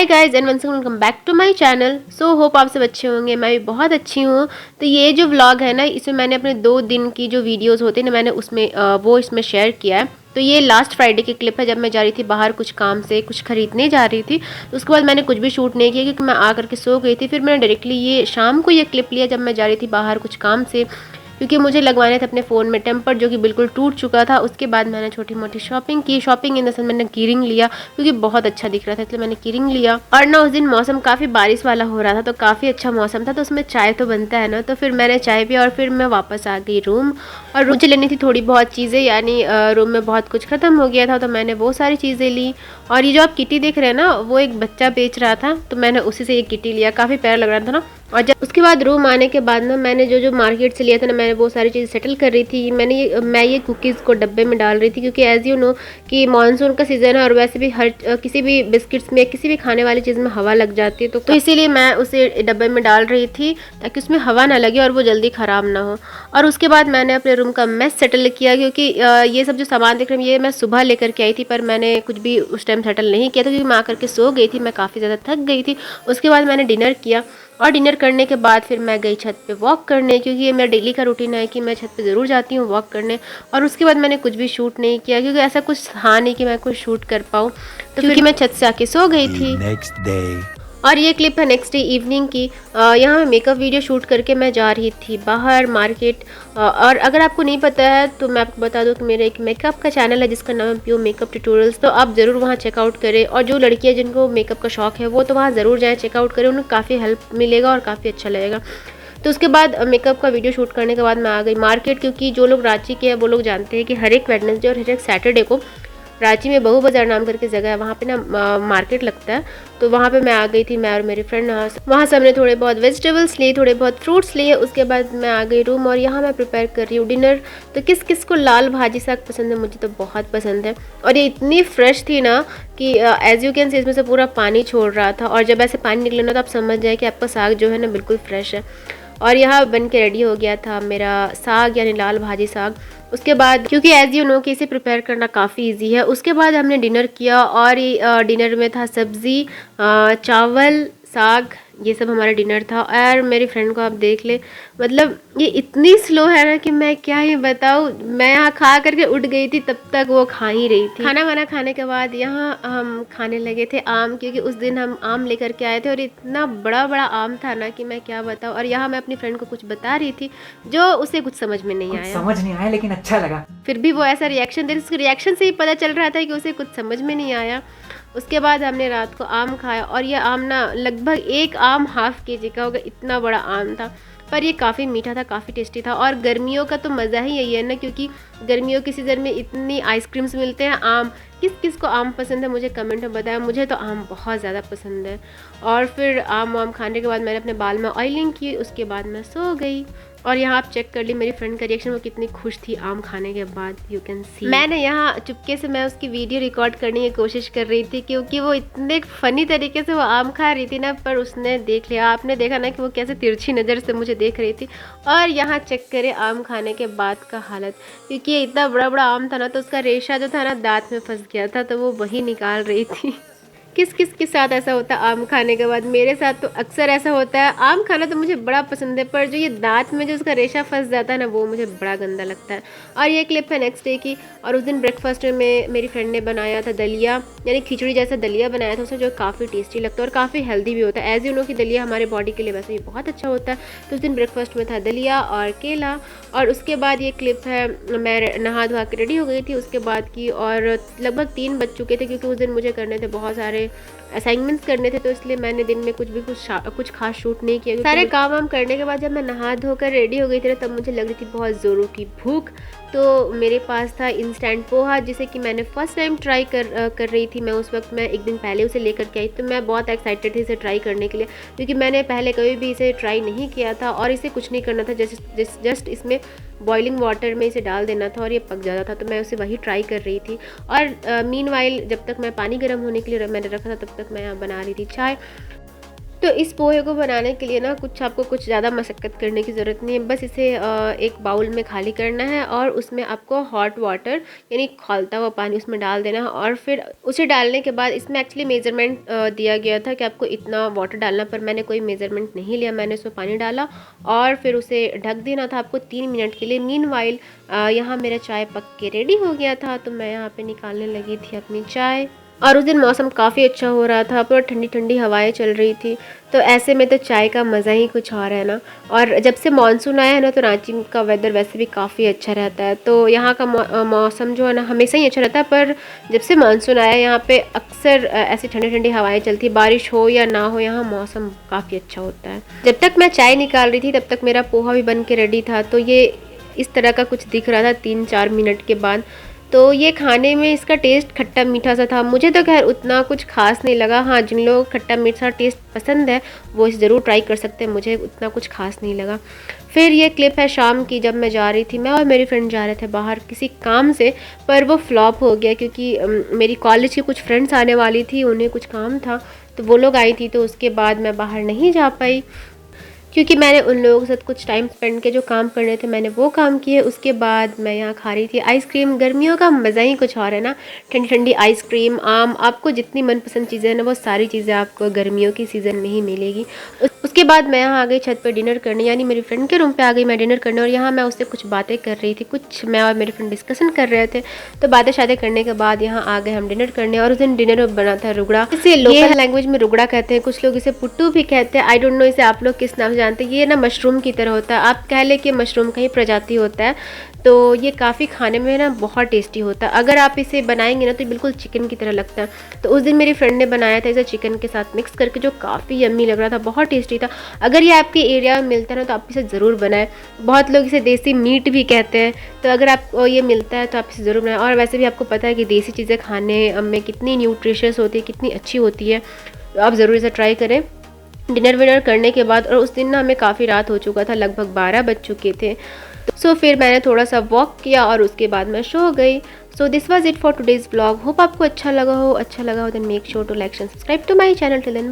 Hi guys and once welcome back to my channel. So hope आप सब अच्छे होंगे, मैं भी बहुत अच्छी हूँ। तो ये जो व्लॉग है ना, इसमें मैंने अपने 2 दिन की जो वीडियोस होते हैं ना, मैंने उसमें वो इसमें शेयर किया है। तो ये लास्ट फ्राइडे की क्लिप है, जब मैं जा रही थी बाहर कुछ काम से, कुछ खरीदने जा रही थी। तो उसके बाद मैंने कुछ भी शूट नहीं किया क्योंकि मैं आकर के सो गई थी। फिर मैंने डायरेक्टली ये शाम को ये क्लिप लिया जब मैं जा रही थी बाहर कुछ काम से, क्योंकि मुझे लगवाने थे अपने फ़ोन में टेम्पर जो कि बिल्कुल टूट चुका था। उसके बाद मैंने छोटी मोटी शॉपिंग की। शॉपिंग इन द सेंस मैंने कीरिंग लिया क्योंकि बहुत अच्छा दिख रहा था, इसलिए मैंने कीरिंग लिया। और ना उस दिन मौसम काफ़ी बारिश वाला हो रहा था, तो काफ़ी अच्छा मौसम था, तो उसमें चाय तो बनता है ना। तो फिर मैंने चाय पिया और फिर मैं वापस आ गई रूम। और मुझे लेनी थी थोड़ी बहुत चीज़ें, यानी रूम में बहुत कुछ ख़त्म हो गया था, तो मैंने वो सारी चीज़ें ली। और ये जो आप किटी देख रहे हैं ना, वो एक बच्चा बेच रहा था, तो मैंने उसी से ये किटी लिया। काफ़ी प्यारा लग रहा था ना। और जब उसके बाद रूम आने के बाद ना, मैंने जो जो मार्केट से लिया था ना, मैंने वो सारी चीज़ सेटल कर रही थी। मैं ये कुकीज़ को डब्बे में डाल रही थी क्योंकि एज़ यू नो कि मानसून का सीज़न है और वैसे भी हर किसी भी बिस्किट्स में, किसी भी खाने वाली चीज़ में हवा लग जाती है, तो इसीलिए मैं उसे डब्बे में डाल रही थी ताकि उसमें हवा ना लगे और वो जल्दी ख़राब ना हो। और उसके बाद मैंने अपने रूम का मेस सेटल किया क्योंकि ये सब जो सामान देख रहे हैं ये मैं सुबह लेकर के आई थी, पर मैंने कुछ भी उस टाइम सेटल नहीं किया था क्योंकि मैं आकर के सो गई थी। मैं काफ़ी ज़्यादा थक गई थी। उसके बाद मैंने डिनर किया और डिनर करने के बाद फिर मैं गई छत पे वॉक करने, क्योंकि ये मेरा डेली का रूटीन है कि मैं छत पे ज़रूर जाती हूँ वॉक करने। और उसके बाद मैंने कुछ भी शूट नहीं किया क्योंकि ऐसा कुछ था नहीं कि मैं कुछ शूट कर पाऊँ, तो क्योंकि मैं छत से आके सो गई थी। और ये क्लिप है नेक्स्ट डे इवनिंग की। यहाँ मैं मेकअप वीडियो शूट करके मैं जा रही थी बाहर मार्केट। और अगर आपको नहीं पता है तो मैं आपको बता दूँ कि मेरा एक मेकअप का चैनल है जिसका नाम है प्योर मेकअप ट्यूटोरियल्स, तो आप ज़रूर वहाँ चेकआउट करें। और जो लड़कियाँ जिनको मेकअप का शौक है वो तो वहाँ ज़रूर जाएँ, चेकआउट करें, उन्हें काफ़ी हेल्प मिलेगा और काफ़ी अच्छा लगेगा। तो उसके बाद मेकअप का वीडियो शूट करने के बाद मैं आ गई मार्केट, क्योंकि जो लोग रांची के हैं वो लोग जानते हैं कि हर एक वेडनेसडे और हर एक सैटरडे को रांची में बहू बाज़ार नाम करके जगह है, वहाँ पे ना मार्केट लगता है। तो वहाँ पे मैं आ गई थी, मैं और मेरी फ्रेंड। वहाँ से हमने थोड़े बहुत वेजिटेबल्स लिए, थोड़े बहुत फ्रूट्स लिए। उसके बाद मैं आ गई रूम और यहाँ मैं प्रिपेयर कर रही हूँ डिनर। तो किस किस को लाल भाजी साग पसंद है? मुझे तो बहुत पसंद है। और ये इतनी फ्रेश थी ना कि एज यू कैन सी इसमें से पूरा पानी छोड़ रहा था। और जब ऐसे पानी निकले ना तो आप समझ जाए कि आपका साग जो है ना बिल्कुल फ्रेश है। और यहाँ बन के रेडी हो गया था मेरा साग, यानी लाल भाजी साग। उसके बाद क्योंकि एज़ यू नो कि इसे प्रिपेयर करना काफ़ी इजी है, उसके बाद हमने डिनर किया। और ये डिनर में था सब्ज़ी, चावल, साग, ये सब हमारा डिनर था। और मेरी फ्रेंड को आप देख ले, मतलब ये इतनी स्लो है ना कि मैं क्या ही बताऊँ। मैं यहाँ खा करके उठ गई थी, तब तक वो खा ही रही थी। खाना वाना खाने के बाद यहाँ हम खाने लगे थे आम, क्योंकि उस दिन हम आम लेकर के आए थे और इतना बड़ा बड़ा आम था ना कि मैं क्या बताऊँ। और यहाँ मैं अपनी फ्रेंड को कुछ बता रही थी जो उसे कुछ समझ में नहीं आया, लेकिन अच्छा लगा। फिर भी वो ऐसा रिएक्शन दे, उसके रिएक्शन से ही पता चल रहा था कि उसे कुछ समझ में नहीं आया। उसके बाद हमने रात को आम खाया और ये आम ना लगभग एक आम हाफ केजी का होगा, इतना बड़ा आम था। पर ये काफ़ी मीठा था, काफ़ी टेस्टी था। और गर्मियों का तो मज़ा ही यही है ना, क्योंकि गर्मियों के सीज़न में इतनी आइसक्रीम्स मिलते हैं। आम किस किस को आम पसंद है मुझे कमेंट में बताया, मुझे तो आम बहुत ज़्यादा पसंद है। और फिर आम खाने के बाद मैंने अपने बाल में ऑयलिंग की, उसके बाद मैं सो गई। और यहाँ आप चेक कर ली मेरी फ्रेंड का रिएक्शन, वो कितनी खुश थी आम खाने के बाद, यू कैन सी। मैंने यहाँ चुपके से मैं उसकी वीडियो रिकॉर्ड करने की कोशिश कर रही थी क्योंकि वो इतने फनी तरीके से वो आम खा रही थी ना, पर उसने देख लिया। आपने देखा ना कि वो कैसे तिरछी नज़र से मुझे देख रही थी। और यहाँ चेक करें आम खाने के बाद का हालत, क्योंकि ये इतना बड़ा बड़ा आम था ना, तो उसका रेशा जो था ना दांत में फंस गया था, तो वो वही निकाल रही थी। किस किस के साथ ऐसा होता है आम खाने के बाद? मेरे साथ तो अक्सर ऐसा होता है। आम खाना तो मुझे बड़ा पसंद है, पर जो ये दांत में जो उसका रेशा फंस जाता है ना, वो मुझे बड़ा गंदा लगता है। और ये क्लिप है नेक्स्ट डे की। और उस दिन ब्रेकफास्ट में मेरी फ्रेंड ने बनाया था दलिया, यानी खिचड़ी जैसा दलिया बनाया था उसने, जो काफ़ी टेस्टी लगता है और काफ़ी हेल्दी भी होता है। एज यू नो कि दलिया हमारे बॉडी के लिए वैसे भी बहुत अच्छा होता है। तो उस दिन ब्रेकफास्ट में था दलिया और केला। और उसके बाद ये क्लिप है, मैं नहा धोआ के रेडी हो गई थी उसके बाद की, और लगभग 3 बज चुके थे क्योंकि उस दिन मुझे करने थे बहुत सारे असाइनमेंट्स करने थे, तो इसलिए मैंने दिन में कुछ खास शूट नहीं किया। सारे काम वाम करने के बाद जब मैं नहा धोकर रेडी हो गई थी तब मुझे लग रही थी बहुत ज़ोरों की भूख। तो मेरे पास था इंस्टेंट पोहा, जिसे कि मैंने फ़र्स्ट टाइम ट्राई कर रही थी। मैं उस वक्त मैं एक दिन पहले उसे लेकर के आई, तो मैं बहुत एक्साइटेड थी इसे ट्राई करने के लिए, क्योंकि मैंने पहले कभी भी इसे ट्राई नहीं किया था। और इसे कुछ नहीं करना था, जस्ट इसमें बॉइलिंग वाटर में इसे डाल देना था और ये पक जाता था। तो मैं उसे वही ट्राई कर रही थी। और मीनवाइल जब तक मैं पानी गर्म होने के लिए मैंने रखा था, तब तक मैं यहाँ बना रही थी चाय। तो इस पोहे को बनाने के लिए ना आपको कुछ ज़्यादा मशक्क़त करने की ज़रूरत नहीं है। बस इसे एक बाउल में खाली करना है और उसमें आपको हॉट वाटर यानी खौलता हुआ पानी उसमें डाल देना है। और फिर उसे डालने के बाद इसमें एक्चुअली मेज़रमेंट दिया गया था कि आपको इतना वाटर डालना, पर मैंने कोई मेज़रमेंट नहीं लिया। मैंने उसमें पानी डाला और फिर उसे ढक देना था आपको 3 मिनट के लिए। मीनवाइल यहाँ मेरा चाय पक के रेडी हो गया था, तो मैं यहाँ पे निकालने लगी थी अपनी चाय। और उस दिन मौसम काफ़ी अच्छा हो रहा था, पूरा ठंडी ठंडी हवाएं चल रही थी, तो ऐसे में तो चाय का मज़ा ही कुछ और है ना। और जब से मानसून आया है ना, तो रांची का वेदर वैसे भी काफ़ी अच्छा रहता है। तो यहाँ का मौसम जो है ना हमेशा ही अच्छा रहता है, पर जब से मानसून आया यहाँ पे अक्सर ऐसी ठंडी ठंडी हवाएं चलती, बारिश हो या ना हो यहाँ मौसम काफ़ी अच्छा होता है। जब तक मैं चाय निकाल रही थी तब तक मेरा पोहा भी बन के रेडी था। तो ये इस तरह का कुछ दिख रहा था 3-4 मिनट के बाद। तो ये खाने में इसका टेस्ट खट्टा मीठा सा था। मुझे तो खैर उतना कुछ खास नहीं लगा। हाँ, जिन लोगों को खट्टा मीठा टेस्ट पसंद है वो इसे ज़रूर ट्राई कर सकते हैं, मुझे उतना कुछ खास नहीं लगा। फिर ये क्लिप है शाम की, जब मैं जा रही थी, मैं और मेरी फ्रेंड जा रहे थे बाहर किसी काम से, पर वो फ्लॉप हो गया क्योंकि मेरी कॉलेज की कुछ फ्रेंड्स आने वाली थी, उन्हें कुछ काम था, तो वो लोग आई थी, तो उसके बाद मैं बाहर नहीं जा पाई क्योंकि मैंने उन लोगों के साथ कुछ टाइम स्पेंड के जो काम करने थे मैंने वो काम किए। उसके बाद मैं यहाँ खा रही थी आइसक्रीम। गर्मियों का मज़ा ही कुछ और है ना, ठंडी ठंडी आइसक्रीम, आम, आपको जितनी मनपसंद चीज़ें हैं ना वो सारी चीज़ें आपको गर्मियों की सीज़न में ही मिलेगी। उसके बाद मैं यहाँ आ गई छत पर डिनर करने, यानी मेरी फ्रेंड के रूम पे आ गई मैं डिनर करने। और यहाँ मैं उससे कुछ बातें कर रही थी, कुछ मैं और मेरी फ्रेंड डिस्कशन कर रहे थे। तो बातें शातें करने के बाद यहाँ आ गए हम डिनर करने। और उस दिन डिनर में बना था रुगड़ा, इसे लोकल लैंग्वेज में रुगड़ा कहते हैं, कुछ लोग इसे पुट्टू भी कहते हैं। आई डोंट नो इसे आप लोग किस नाम से जानते हैं। ये ना मशरूम की तरह होता है, आप कह ले कि मशरूम का ही प्रजाति होता है। तो ये काफ़ी खाने में ना बहुत टेस्टी होता है। अगर आप इसे बनाएंगे ना तो बिल्कुल चिकन की तरह लगता है। तो उस दिन मेरी फ्रेंड ने बनाया था इसे चिकन के साथ मिक्स करके, जो काफ़ी यम्मी लग रहा था, बहुत टेस्टी था। अगर ये आपके एरिया में मिलता है ना तो आप इसे ज़रूर बनाएं। बहुत लोग इसे देसी मीट भी कहते हैं, तो अगर आपको ये मिलता है तो आप इसे ज़रूर बनाएं। और वैसे भी आपको पता है कि देसी चीज़ें खाने में कितनी न्यूट्रिशियस होती है, कितनी अच्छी होती है, तो आप ज़रूर इसे ट्राई करें। डिनर विनर करने के बाद, और उस दिन ना हमें काफ़ी रात हो चुका था, लगभग 12 बज चुके थे। सो फिर मैंने थोड़ा सा वॉक किया और उसके बाद मैं सो गई। So this was it for today's blog. Hope आपको अच्छा लगा हो। Then make sure to like and subscribe to my channel. Till then.